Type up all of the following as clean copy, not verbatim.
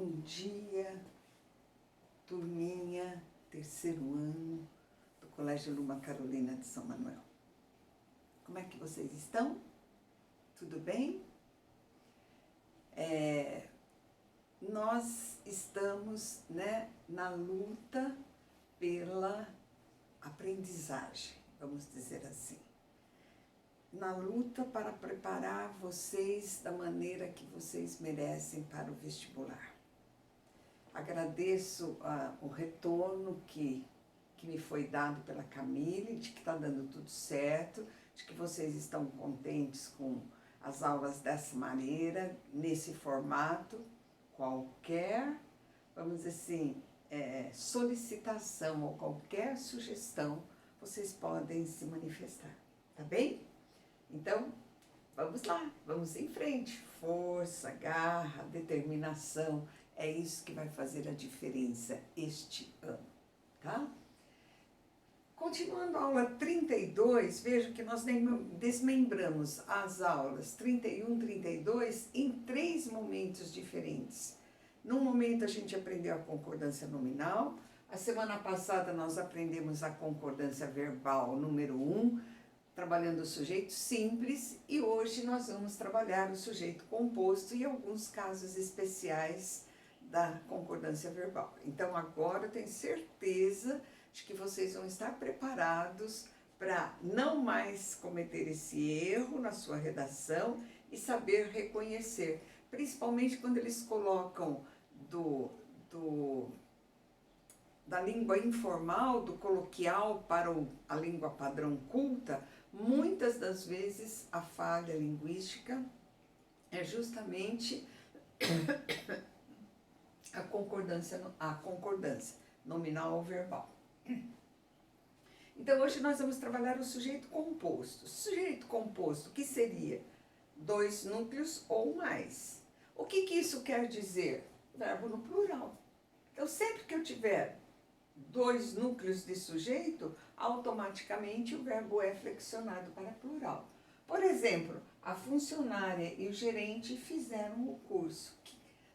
Bom dia, turminha, terceiro ano do Colégio Luma Carolina de São Manuel. Como é que vocês estão? Tudo bem? Nós estamos, na luta pela aprendizagem, vamos dizer assim. Na luta para preparar vocês da maneira que vocês merecem para o vestibular. Agradeço o retorno que me foi dado pela Camille, de que está dando tudo certo, de que vocês estão contentes com as aulas dessa maneira, nesse formato. Qualquer, vamos dizer assim, solicitação ou qualquer sugestão, vocês podem se manifestar, tá bem? Então, vamos lá, vamos em frente. Força, garra, determinação, é isso que vai fazer a diferença este ano, tá? Continuando a aula 32, vejo que nós desmembramos as aulas 31, 32 em 3 momentos diferentes. Num momento a gente aprendeu a concordância nominal, a semana passada nós aprendemos a concordância verbal número 1, trabalhando o sujeito simples, e hoje nós vamos trabalhar o sujeito composto e alguns casos especiais da concordância verbal. Então agora eu tenho certeza de que vocês vão estar preparados para não mais cometer esse erro na sua redação e saber reconhecer, principalmente quando eles colocam da língua informal, do coloquial para a língua padrão culta. Muitas das vezes a falha linguística é justamente a concordância nominal ou verbal. Então hoje nós vamos trabalhar o sujeito composto. Sujeito composto, que seria 2 núcleos ou mais. O que isso quer dizer? Verbo no plural. Então sempre que eu tiver 2 núcleos de sujeito, automaticamente o verbo é flexionado para plural. Por exemplo, a funcionária e o gerente fizeram o curso.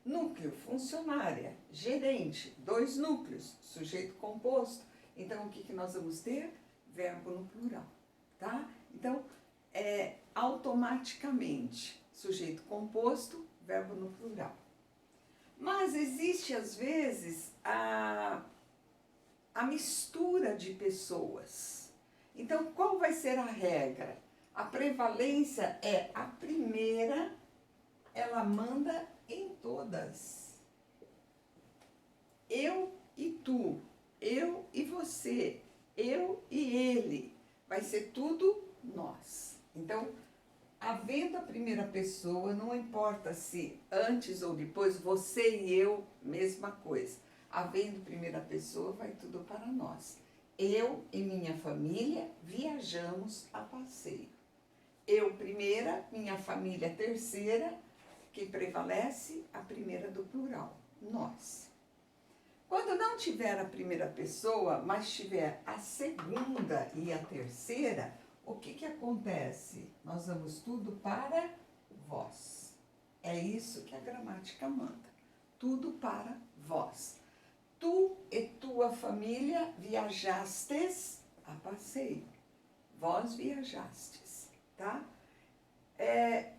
Núcleo, funcionária, gerente, 2 núcleos, sujeito composto. Então, o que nós vamos ter? Verbo no plural, tá? Então, automaticamente, sujeito composto, verbo no plural. Mas existe, às vezes, a mistura de pessoas. Então, qual vai ser a regra? A prevalência é a primeira, ela manda em todas. Eu e tu, eu e você, eu e ele, vai ser tudo nós. Então, havendo a primeira pessoa, não importa se antes ou depois, você e eu, mesma coisa. Havendo primeira pessoa, vai tudo para nós. Eu e minha família viajamos a passeio. Eu primeira, minha família terceira, que prevalece a primeira do plural, nós. Quando não tiver a primeira pessoa, mas tiver a segunda e a terceira, o que acontece? Nós vamos tudo para vós. É isso que a gramática manda. Tudo para vós. Tu e tua família viajastes a passeio. Vós viajastes, tá?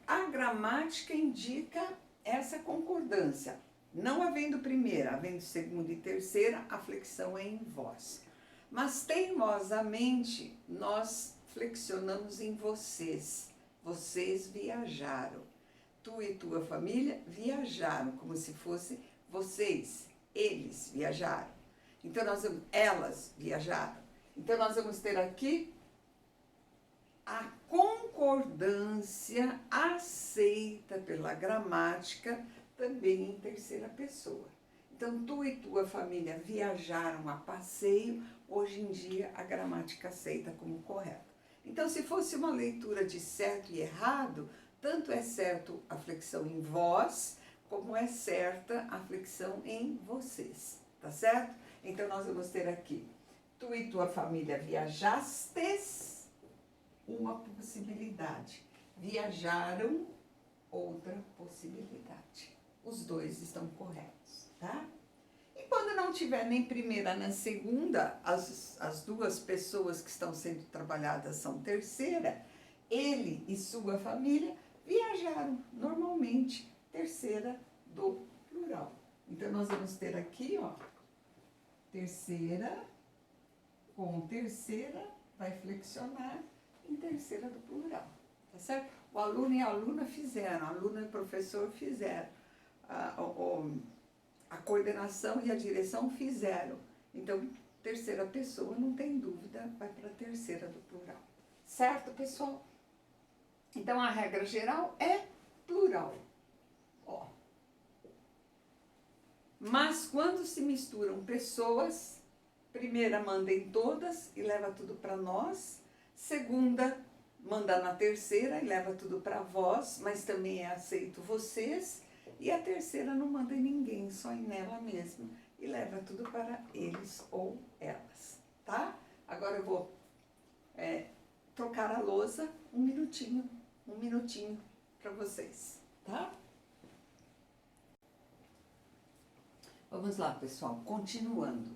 A gramática indica essa concordância. Não havendo primeira, havendo segunda e terceira, a flexão é em vós. Mas teimosamente, nós flexionamos em vocês. Vocês viajaram. Tu e tua família viajaram, como se fosse vocês. Eles viajaram. Então, elas viajaram. Então, nós vamos ter aqui a concordância aceita pela gramática também em terceira pessoa. Então, tu e tua família viajaram a passeio. Hoje em dia, a gramática aceita como correta. Então, se fosse uma leitura de certo e errado, tanto é certo a flexão em vós, como é certa a flexão em vocês, tá certo? Então, nós vamos ter aqui, tu e tua família viajastes, uma possibilidade. Viajaram, outra possibilidade. os dois estão corretos, tá? E quando não tiver nem primeira nem segunda, as duas pessoas que estão sendo trabalhadas são terceira, ele e sua família viajaram normalmente, terceira do plural. Então, nós vamos ter aqui, ó, terceira com terceira, vai flexionar em terceira do plural, tá certo? O aluno e a aluna fizeram, a aluna e o professor fizeram, a coordenação e a direção fizeram. Então, terceira pessoa, não tem dúvida, vai para a terceira do plural. Certo, pessoal? Então, a regra geral é plural. Ó. Mas quando se misturam pessoas, primeira manda em todas e leva tudo para nós, segunda manda na terceira e leva tudo para vós, mas também é aceito vocês, e a terceira não manda em ninguém, só em ela mesma, e leva tudo para eles ou elas, tá? Agora eu vou trocar a lousa um minutinho para vocês, tá? Vamos lá, pessoal, continuando.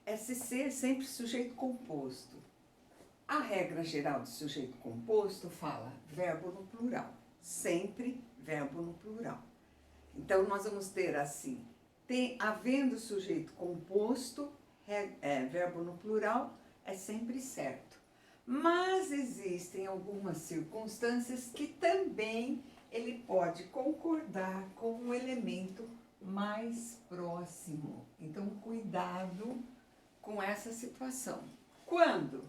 SC é sempre sujeito composto. A regra geral de sujeito composto fala verbo no plural, sempre verbo no plural. Então, nós vamos ter assim, havendo sujeito composto, verbo no plural, é sempre certo. Mas existem algumas circunstâncias que também ele pode concordar com o elemento mais próximo. Então, cuidado com essa situação. Quando?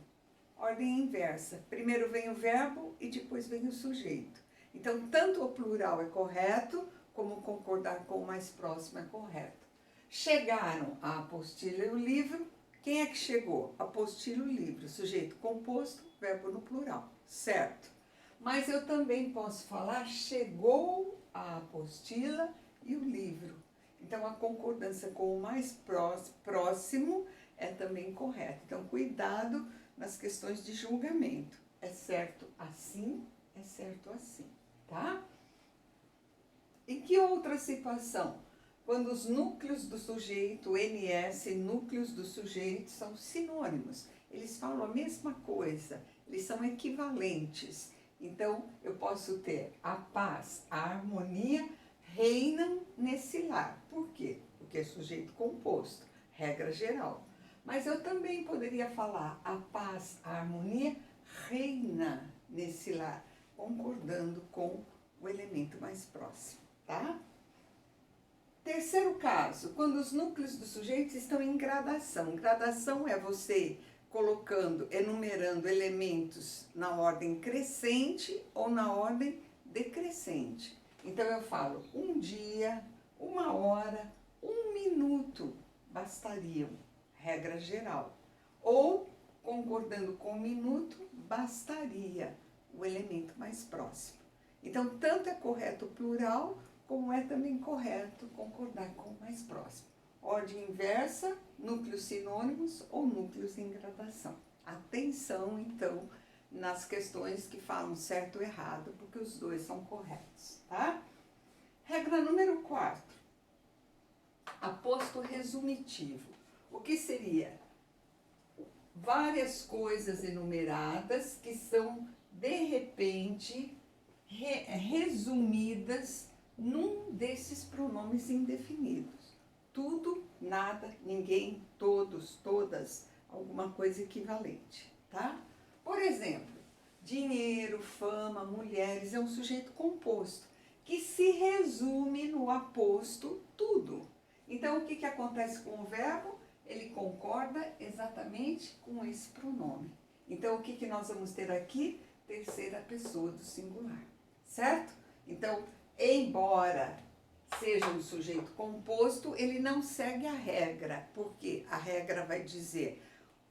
Ordem inversa. Primeiro vem o verbo e depois vem o sujeito. Então, tanto o plural é correto, como concordar com o mais próximo é correto. Chegaram a apostila e o livro. Quem é que chegou? Apostila e o livro. Sujeito composto, verbo no plural. Certo. Mas eu também posso falar chegou a apostila e o livro. Então, a concordância com o mais próximo é também correta. Então, cuidado nas questões de julgamento. É certo assim, é certo assim, tá? Em que outra situação? Quando os núcleos do sujeito, NS, núcleos do sujeito, são sinônimos. Eles falam a mesma coisa, eles são equivalentes. Então, eu posso ter a paz, a harmonia, reinam nesse lar. Por quê? Porque é sujeito composto, regra geral. Mas eu também poderia falar a paz, a harmonia reina nesse lar, concordando com o elemento mais próximo, tá? Terceiro caso, quando os núcleos do sujeito estão em gradação. Gradação é você enumerando elementos na ordem crescente ou na ordem decrescente. Então, eu falo um dia, uma hora, um minuto bastariam, regra geral. Ou, concordando com o minuto, bastaria o elemento mais próximo. Então, tanto é correto o plural, como é também correto concordar com o mais próximo. Ordem inversa, núcleos sinônimos ou núcleos em gradação. Atenção, então, nas questões que falam certo ou errado, porque os dois são corretos, tá? Regra número 4. Aposto resumitivo. O que seria? Várias coisas enumeradas que são, de repente, resumidas num desses pronomes indefinidos. Tudo, nada, ninguém, todos, todas, alguma coisa equivalente, tá? Por exemplo, dinheiro, fama, mulheres é um sujeito composto que se resume no aposto tudo. Então, o que acontece com o verbo? Ele concorda exatamente com esse pronome. Então, o que nós vamos ter aqui? Terceira pessoa do singular, certo? Então, embora seja um sujeito composto, ele não segue a regra, porque a regra vai dizer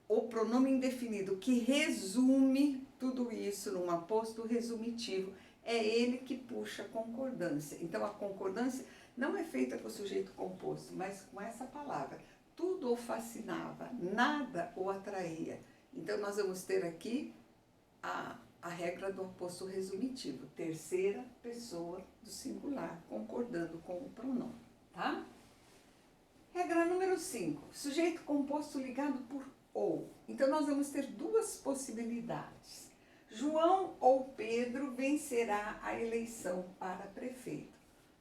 o pronome indefinido que resume tudo isso num aposto resumitivo, é ele que puxa a concordância. Então, a concordância não é feita com o sujeito composto, mas com essa palavra. Tudo o fascinava, nada o atraía. Então, nós vamos ter aqui a regra do aposto resumitivo, terceira pessoa do singular, concordando com o pronome, tá? Regra número 5, sujeito composto ligado por ou. Então, nós vamos ter duas possibilidades. João ou Pedro vencerá a eleição para prefeito.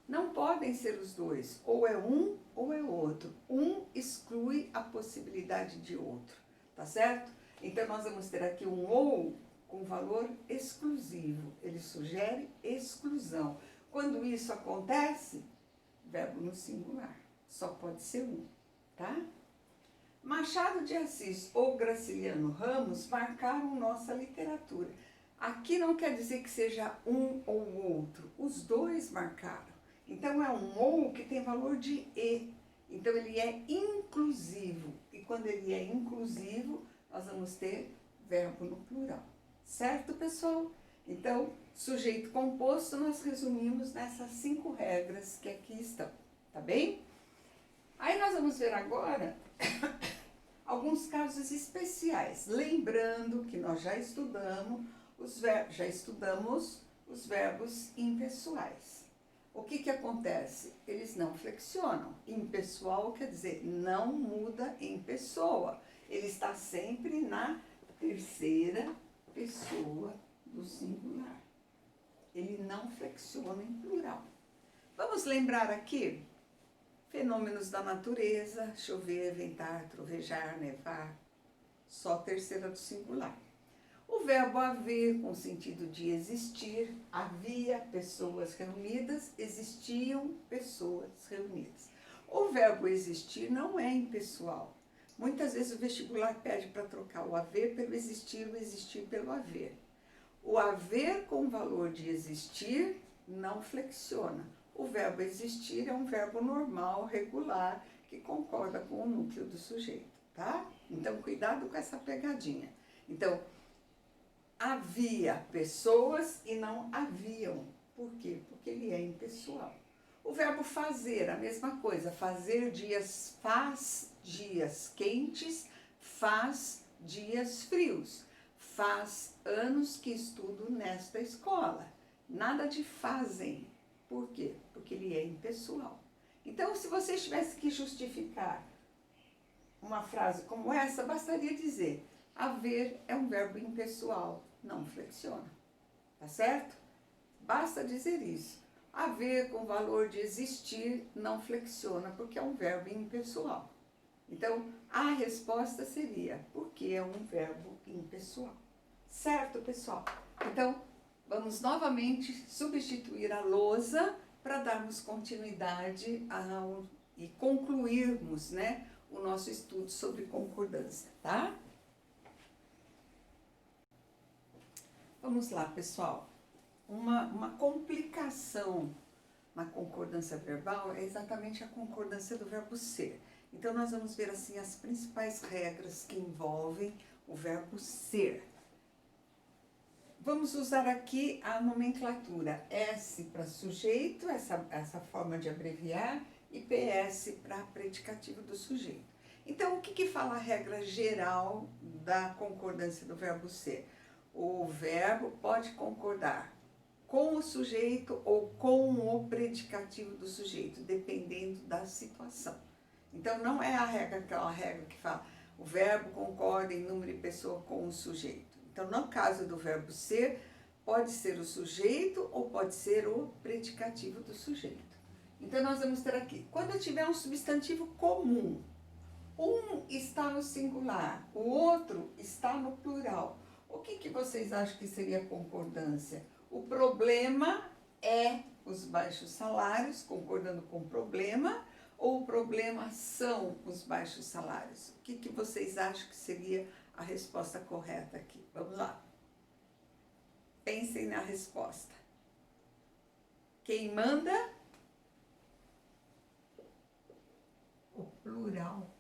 Não podem ser os dois, ou é um ou é outro. Um exclui a possibilidade de outro, tá certo? Então, nós vamos ter aqui um ou com valor exclusivo. Ele sugere exclusão. Quando isso acontece, verbo no singular. Só pode ser um, tá? Machado de Assis ou Graciliano Ramos marcaram nossa literatura. Aqui não quer dizer que seja um ou outro. Os dois marcaram. Então, é um ou que tem valor de e. Então, ele é inclusivo. E quando ele é inclusivo, nós vamos ter verbo no plural. Certo, pessoal? Então, sujeito composto, nós resumimos nessas 5 regras que aqui estão. Tá bem? Aí nós vamos ver agora alguns casos especiais. Lembrando que nós já estudamos os verbos impessoais. O que acontece? Eles não flexionam. Impessoal quer dizer não muda em pessoa. Ele está sempre na terceira pessoa do singular. Ele não flexiona em plural. Vamos lembrar aqui fenômenos da natureza: chover, ventar, trovejar, nevar. Só terceira do singular. O verbo haver, com o sentido de existir, havia pessoas reunidas, existiam pessoas reunidas. O verbo existir não é impessoal. Muitas vezes o vestibular pede para trocar o haver pelo existir, o existir pelo haver. O haver com valor de existir não flexiona. O verbo existir é um verbo normal, regular, que concorda com o núcleo do sujeito, tá? Então, cuidado com essa pegadinha. Então, havia pessoas e não haviam. Por quê? Porque ele é impessoal. O verbo fazer, a mesma coisa. Fazer dias, faz dias quentes, faz dias frios. Faz anos que estudo nesta escola. Nada de fazem. Por quê? Porque ele é impessoal. Então, se você tivesse que justificar uma frase como essa, bastaria dizer: haver é um verbo impessoal, não flexiona. Tá certo? Basta dizer isso. Haver com valor de existir não flexiona, porque é um verbo impessoal. Então, a resposta seria: porque é um verbo impessoal. Certo, pessoal? Então, vamos novamente substituir a lousa para darmos continuidade e concluirmos, né, o nosso estudo sobre concordância, tá? Vamos lá, pessoal. Uma complicação na concordância verbal é exatamente a concordância do verbo ser. Então, nós vamos ver assim as principais regras que envolvem o verbo ser. Vamos usar aqui a nomenclatura S para sujeito, essa forma de abreviar, e PS para predicativo do sujeito. Então, o que fala a regra geral da concordância do verbo ser? O verbo pode concordar com o sujeito ou com o predicativo do sujeito, dependendo da situação. Então, não é aquela regra que fala o verbo concorda em número e pessoa com o sujeito. Então, no caso do verbo ser, pode ser o sujeito ou pode ser o predicativo do sujeito. Então, nós vamos ter aqui, quando tiver um substantivo comum, um está no singular, o outro está no plural. O que vocês acham que seria concordância? O problema é os baixos salários, concordando com o problema, ou o problema são os baixos salários? O que vocês acham que seria a resposta correta aqui? Vamos lá. Pensem na resposta. Quem manda? O plural.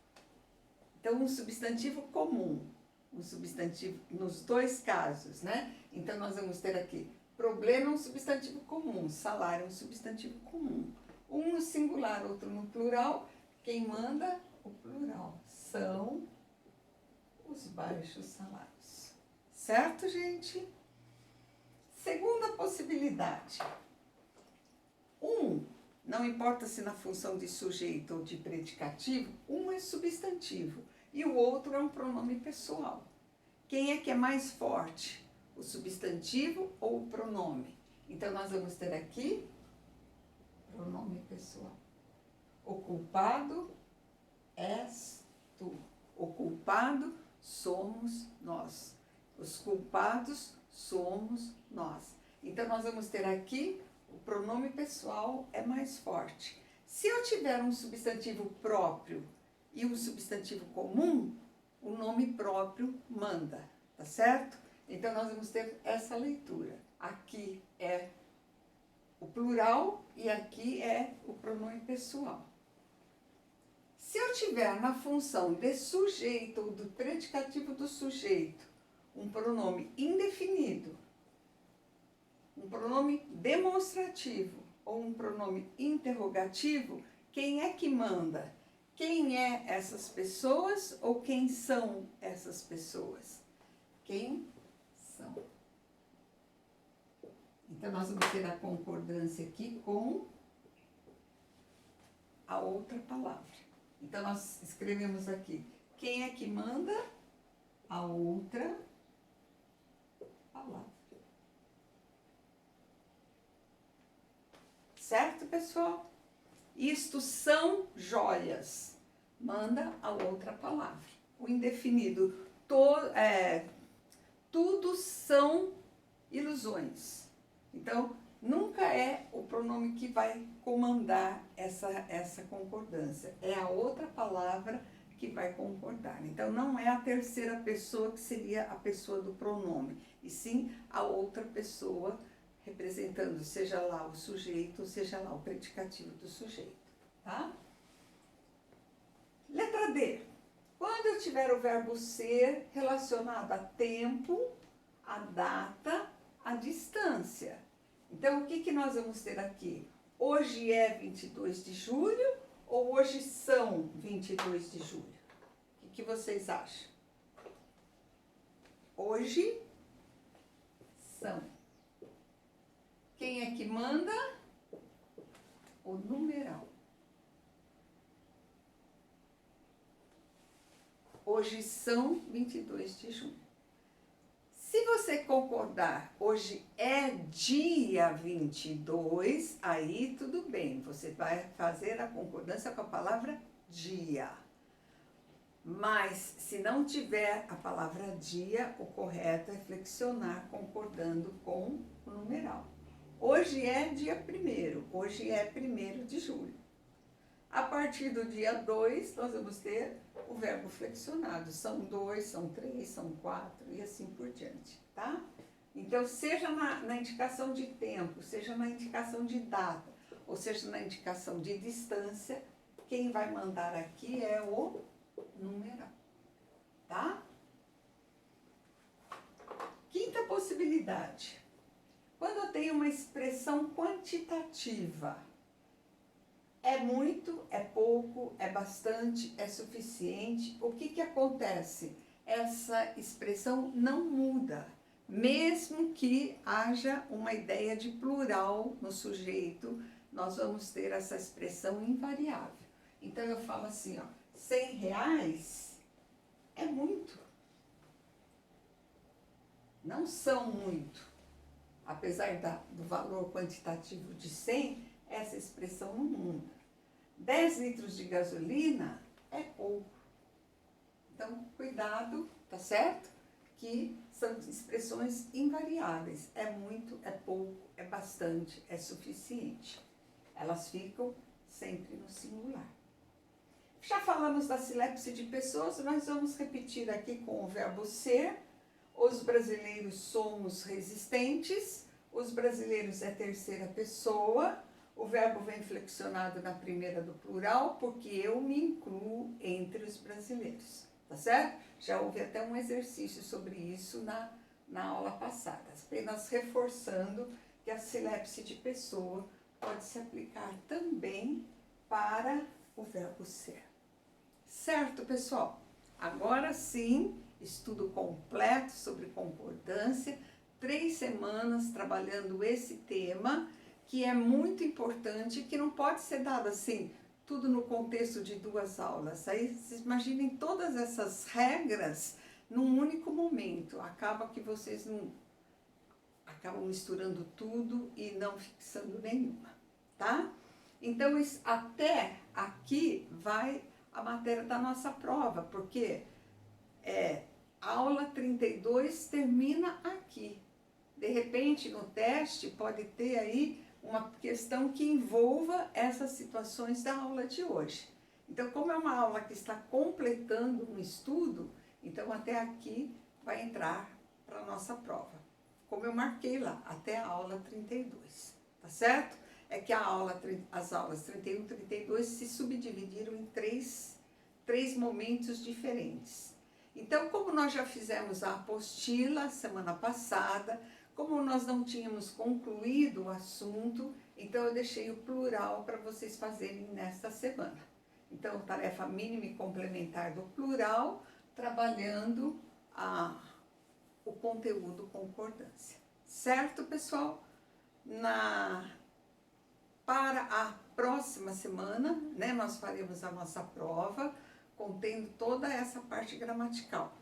Então, um substantivo comum. Um substantivo, nos dois casos, né? Então, nós vamos ter aqui, problema é um substantivo comum, salário é um substantivo comum. Um no singular, outro no plural. Quem manda? O plural. São os baixos salários. Certo, gente? Segunda possibilidade. Não importa se na função de sujeito ou de predicativo, é substantivo e o outro é um pronome pessoal. Quem é que é mais forte? O substantivo ou o pronome? Então, nós vamos ter aqui pronome pessoal. O culpado és tu. O culpado somos nós. Os culpados somos nós. Então, nós vamos ter aqui o pronome pessoal é mais forte. Se eu tiver um substantivo próprio e um substantivo comum, o nome próprio manda, tá certo? Então, nós vamos ter essa leitura. Aqui é o plural e aqui é o pronome pessoal. Se eu tiver na função de sujeito ou do predicativo do sujeito um pronome indefinido, um pronome demonstrativo ou um pronome interrogativo, quem é que manda? Quem é essas pessoas ou quem são essas pessoas? Quem são? Então, nós vamos ter a concordância aqui com a outra palavra. Então, nós escrevemos aqui, quem é que manda? A outra palavra. Certo, pessoal? Isto são joias. Manda a outra palavra. O indefinido, tudo são ilusões. Então, nunca é o pronome que vai comandar essa concordância. É a outra palavra que vai concordar. Então, não é a terceira pessoa que seria a pessoa do pronome, e sim a outra pessoa representando, seja lá o sujeito, seja lá o predicativo do sujeito, tá? Letra D. Quando eu tiver o verbo ser relacionado a tempo, a data, a distância. Então, o que nós vamos ter aqui? Hoje é 22 de julho ou hoje são 22 de julho? O que vocês acham? Hoje são. Quem é que manda? O numeral. Hoje são 22 de julho. Se você concordar, hoje é dia 22, aí tudo bem, você vai fazer a concordância com a palavra dia. Mas, se não tiver a palavra dia, o correto é flexionar concordando com o numeral. Hoje é dia 1º, hoje é 1º de julho. A partir do dia 2, nós vamos ter o verbo flexionado. São 2, são 3, são 4 e assim por diante, tá? Então, seja na indicação de tempo, seja na indicação de data, ou seja na indicação de distância, quem vai mandar aqui é o numeral, tá? Quinta possibilidade. Quando eu tenho uma expressão quantitativa, é muito, é pouco, é bastante, é suficiente. O que acontece? Essa expressão não muda, mesmo que haja uma ideia de plural no sujeito, nós vamos ter essa expressão invariável. Então, eu falo assim, ó, R$100 é muito. Não são muito. Apesar do valor quantitativo de 100, essa expressão não muda. 10 litros de gasolina é pouco. Então, cuidado, tá certo? Que são expressões invariáveis. É muito, é pouco, é bastante, é suficiente. Elas ficam sempre no singular. Já falamos da silepse de pessoas, nós vamos repetir aqui com o verbo ser. Os brasileiros somos resistentes. Os brasileiros é terceira pessoa. O verbo vem flexionado na primeira do plural, porque eu me incluo entre os brasileiros, tá certo? Já houve até um exercício sobre isso na aula passada, apenas reforçando que a silepse de pessoa pode se aplicar também para o verbo ser. Certo, pessoal? Agora sim, estudo completo sobre concordância, 3 semanas trabalhando esse tema, que é muito importante, que não pode ser dado assim, tudo no contexto de 2 aulas. Aí vocês imaginem todas essas regras num único momento. Acaba que vocês não acabam misturando tudo e não fixando nenhuma, tá? Então, até aqui vai a matéria da nossa prova, porque a aula 32 termina aqui. De repente, no teste, pode ter aí uma questão que envolva essas situações da aula de hoje. Então, como é uma aula que está completando um estudo, então até aqui vai entrar para a nossa prova. Como eu marquei lá, até a aula 32, tá certo? É que as aulas 31 e 32 se subdividiram em três momentos diferentes. Então, como nós já fizemos a apostila semana passada, como nós não tínhamos concluído o assunto, então eu deixei o plural para vocês fazerem nesta semana. Então, tarefa mínima e complementar do plural, trabalhando o conteúdo concordância. Certo, pessoal? Para a próxima semana, né, nós faremos a nossa prova, contendo toda essa parte gramatical.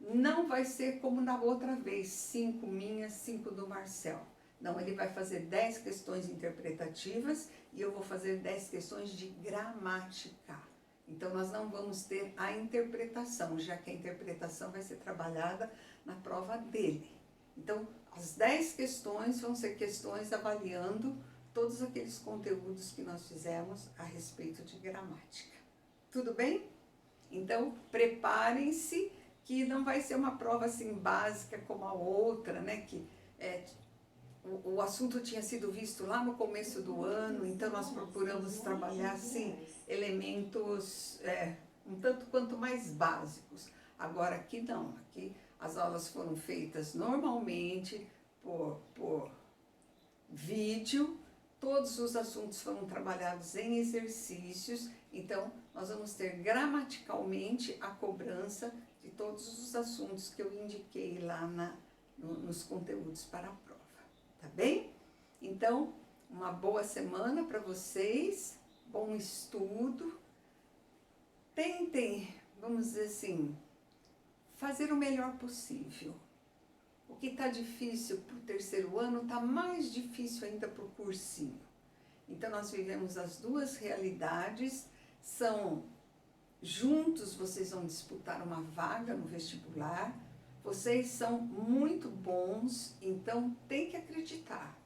Não vai ser como na outra vez, 5 minhas, 5 do Marcel. Não, ele vai fazer 10 questões interpretativas e eu vou fazer 10 questões de gramática. Então, nós não vamos ter a interpretação, já que a interpretação vai ser trabalhada na prova dele. Então, as 10 questões vão ser questões avaliando todos aqueles conteúdos que nós fizemos a respeito de gramática. Tudo bem? Então, preparem-se, que não vai ser uma prova assim básica como a outra, né? Que o assunto tinha sido visto lá no começo do ano, então nós procuramos trabalhar assim elementos um tanto quanto mais básicos. Agora aqui não, aqui as aulas foram feitas normalmente por vídeo, todos os assuntos foram trabalhados em exercícios, então nós vamos ter gramaticalmente a cobrança de todos os assuntos que eu indiquei lá nos conteúdos para a prova, tá bem? Então, uma boa semana para vocês, bom estudo, tentem, vamos dizer assim, fazer o melhor possível. O que está difícil para o terceiro ano está mais difícil ainda para o cursinho. Então, nós vivemos as duas realidades, juntos vocês vão disputar uma vaga no vestibular, vocês são muito bons, então tem que acreditar.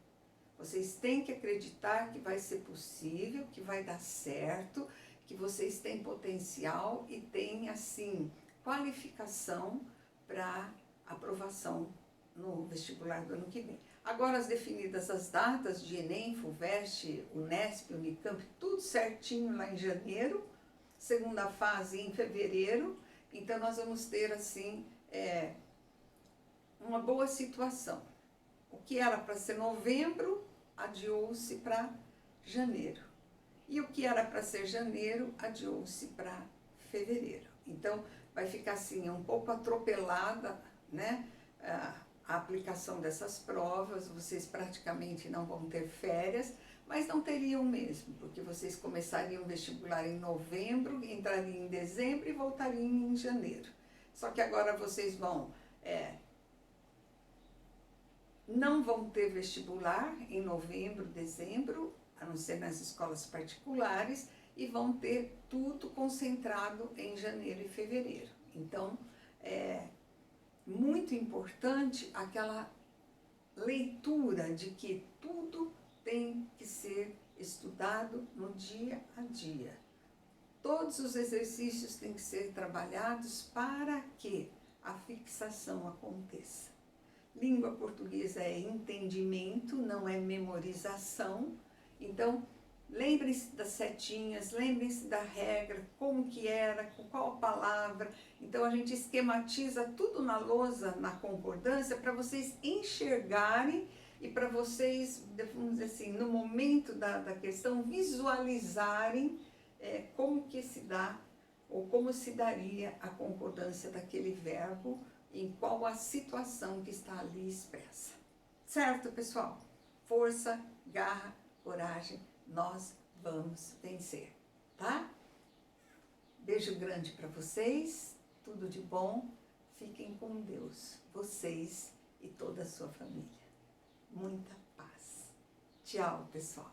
Vocês têm que acreditar que vai ser possível, que vai dar certo, que vocês têm potencial e têm, assim, qualificação para aprovação no vestibular do ano que vem. Agora, as definidas as datas de Enem, FUVEST, Unesp, Unicamp, tudo certinho lá em janeiro, segunda fase em fevereiro, então nós vamos ter, assim, uma boa situação. O que era para ser novembro, adiou-se para janeiro. E o que era para ser janeiro, adiou-se para fevereiro. Então, vai ficar assim, um pouco atropelada, né, a aplicação dessas provas, vocês praticamente não vão ter férias, mas não teriam mesmo, porque vocês começariam o vestibular em novembro, entrariam em dezembro e voltariam em janeiro. Só que agora vocês não vão ter vestibular em novembro, dezembro, a não ser nas escolas particulares, e vão ter tudo concentrado em janeiro e fevereiro. Então, muito importante aquela leitura de que tudo tem que ser estudado no dia a dia. Todos os exercícios têm que ser trabalhados para que a fixação aconteça. Língua portuguesa é entendimento, não é memorização. Então, lembrem-se das setinhas, lembrem-se da regra, como que era, com qual palavra. Então, a gente esquematiza tudo na lousa, na concordância, para vocês enxergarem e para vocês, vamos dizer assim, no momento da questão, visualizarem como que se dá ou como se daria a concordância daquele verbo, em qual a situação que está ali expressa. Certo, pessoal? Força, garra, coragem, nós vamos vencer, tá? Beijo grande para vocês, tudo de bom, fiquem com Deus, vocês e toda a sua família. Muita paz. Tchau, pessoal.